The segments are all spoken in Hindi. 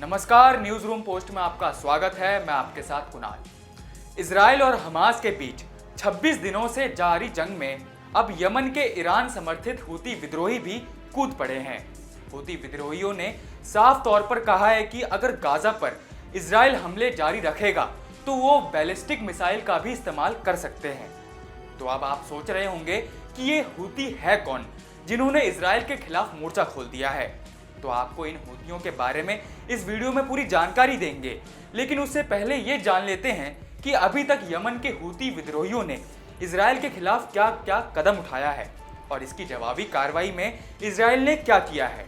नमस्कार, न्यूज रूम पोस्ट में आपका स्वागत है। मैं आपके साथ कुणाल। इजराइल और हमास के बीच 26 दिनों से जारी जंग में अब यमन के ईरान समर्थित हूती विद्रोही भी कूद पड़े हैं। हूती विद्रोहियों ने साफ तौर पर कहा है कि अगर गाजा पर इजराइल हमले जारी रखेगा तो वो बैलिस्टिक मिसाइल का भी इस्तेमाल कर सकते हैं। तो अब आप सोच रहे होंगे कि ये हूती है कौन जिन्होंने इजराइल के खिलाफ मोर्चा खोल दिया है। तो आपको इन हूतियों के बारे में इस वीडियो में पूरी जानकारी देंगे, लेकिन उससे पहले ये जान लेते हैं कि अभी तक यमन के हूती विद्रोहियों ने इजराइल के खिलाफ क्या क्या कदम उठाया है और इसकी जवाबी कार्रवाई में इजराइल ने क्या किया है।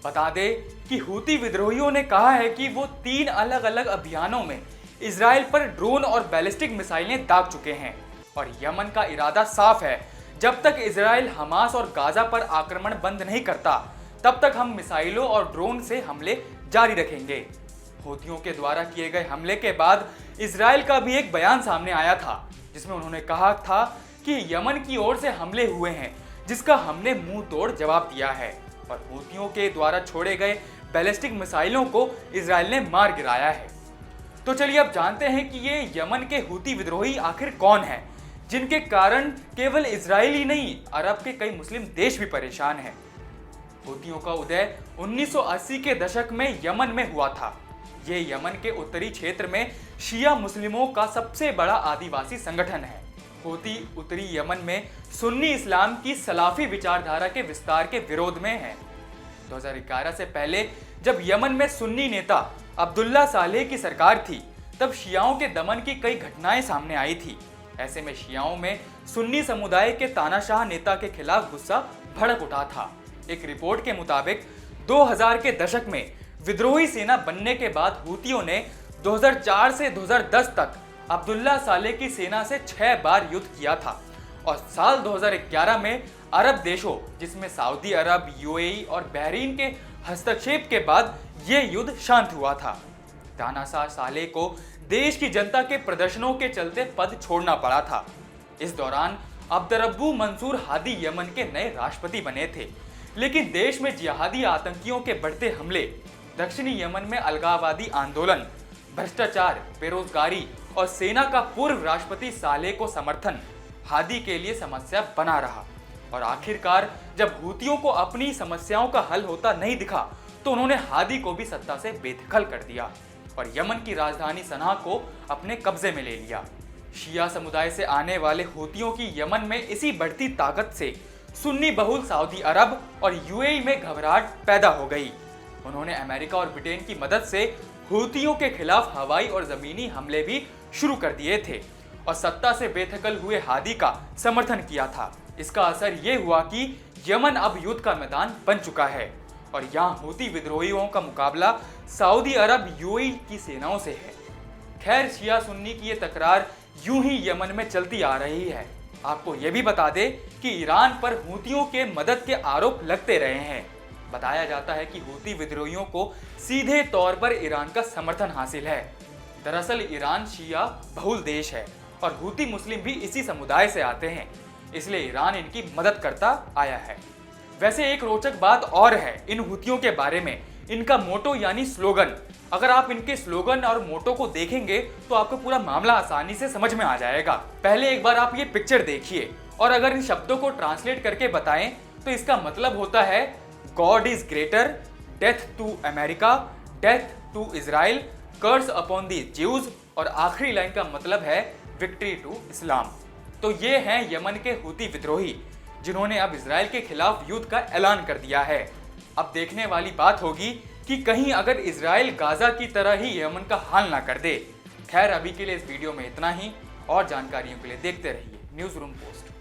बता दें कि हूती विद्रोहियों ने कहा है कि वो 3 अलग अलग अभियानों में इजराइल पर ड्रोन और बैलिस्टिक मिसाइलें दाग चुके हैं और यमन का इरादा साफ है, जब तक इजराइल हमास और गाजा पर आक्रमण बंद नहीं करता तब तक हम मिसाइलों और ड्रोन से हमले जारी रखेंगे। हूतियों के द्वारा किए गए हमले के बाद इजराइल का भी एक बयान सामने आया था, जिसमें उन्होंने कहा था कि यमन की ओर से हमले हुए हैं, जिसका हमने मुंह तोड़ जवाब दिया है और हूतियों के द्वारा छोड़े गए बैलिस्टिक मिसाइलों को इजराइल ने मार गिराया है। तो चलिए अब जानते हैं कि ये यमन के हूती विद्रोही आखिर कौन है, जिनके कारण केवल इजराइल ही नहीं, अरब के कई मुस्लिम देश भी परेशान हैं। हूतियों का उदय 1980 के दशक में यमन में हुआ था। ये यमन के उत्तरी क्षेत्र में शिया मुस्लिमों का सबसे बड़ा आदिवासी संगठन है। हूती उत्तरी यमन में सुन्नी इस्लाम की सलाफी विचारधारा के विस्तार के विरोध में है। 2011 से पहले जब यमन में सुन्नी नेता अब्दुल्ला सालेह की सरकार थी, तब शियाओं के दमन की कई घटनाएं सामने आई थी। ऐसे में शियाओं में सुन्नी समुदाय के तानाशाह नेता के खिलाफ गुस्सा भड़क उठा था। एक रिपोर्ट के मुताबिक 2000 के दशक में विद्रोही सेना बनने के बाद हूतियों ने 2004 से 2010 तक अब्दुल्ला सालेह की सेना से 6 बार युद्ध किया था और साल 2011 में अरब देशों, जिसमें सऊदी अरब, यूएई और बहरीन के हस्तक्षेप के बाद ये युद्ध शांत हुआ था। तानाशाह सालेह को देश की जनता के प्रदर्शनों के चलते पद छोड़ना पड़ा था। इस दौरान अब्दुर्रब्बू मंसूर हादी यमन के नए राष्ट्रपति बने थे, लेकिन देश में जिहादी आतंकियों के बढ़ते हमले, दक्षिणी यमन में अलगाववादी आंदोलन, भ्रष्टाचार, बेरोजगारी और सेना का पूर्व राष्ट्रपति सालेह को समर्थन हादी के लिए समस्या बना रहा और आखिरकार जब हूतियों को अपनी समस्याओं का हल होता नहीं दिखा तो उन्होंने हादी को भी सत्ता से बेदखल कर दिया और यमन की राजधानी सना को अपने कब्जे में ले लिया। शिया समुदाय से आने वाले हूतियों की यमन में इसी बढ़ती ताकत से सुन्नी बहुल सऊदी अरब और यूएई में घबराहट पैदा हो गई। उन्होंने अमेरिका और ब्रिटेन की मदद से हूतियों के खिलाफ हवाई और जमीनी हमले भी शुरू कर दिए थे और सत्ता से बेदखल हुए हादी का समर्थन किया था। इसका असर ये हुआ कि यमन अब युद्ध का मैदान बन चुका है और यहाँ हूती विद्रोहियों का मुकाबला सऊदी अरब, यूएई की सेनाओं से है। खैर, शिया सुन्नी की ये तकरार यूं ही यमन में चलती आ रही है। आपको ये भी बता दें कि ईरान पर हूतियों के मदद के आरोप लगते रहे हैं। बताया जाता है कि हूती विद्रोहियों को सीधे तौर पर ईरान का समर्थन हासिल है। दरअसल ईरान शिया बहुल देश है और हूती मुस्लिम भी इसी समुदाय से आते हैं, इसलिए ईरान इनकी मदद करता आया है। वैसे एक रोचक बात और है इन हूतियों के बारे में, इनका मोटो यानी स्लोगन। अगर आप इनके स्लोगन और मोटो को देखेंगे तो आपको पूरा मामला आसानी से समझ में आ जाएगा। पहले एक बार आप ये पिक्चर देखिए और अगर इन शब्दों को ट्रांसलेट करके बताएं तो इसका मतलब होता है God is greater, death to America, death to Israel, curse upon the Jews और आखिरी लाइन का मतलब है विक्ट्री टू इस्लाम। तो ये हैं यमन के हूती विद्रोही जिन्होंने अब इजराइल के खिलाफ युद्ध का ऐलान कर दिया है। अब देखने वाली बात होगी कि कहीं अगर इजराइल गाजा की तरह ही यमन का हाल ना कर दे। खैर, अभी के लिए इस वीडियो में इतना ही और जानकारियों के लिए देखते रहिए न्यूज रूम पोस्ट।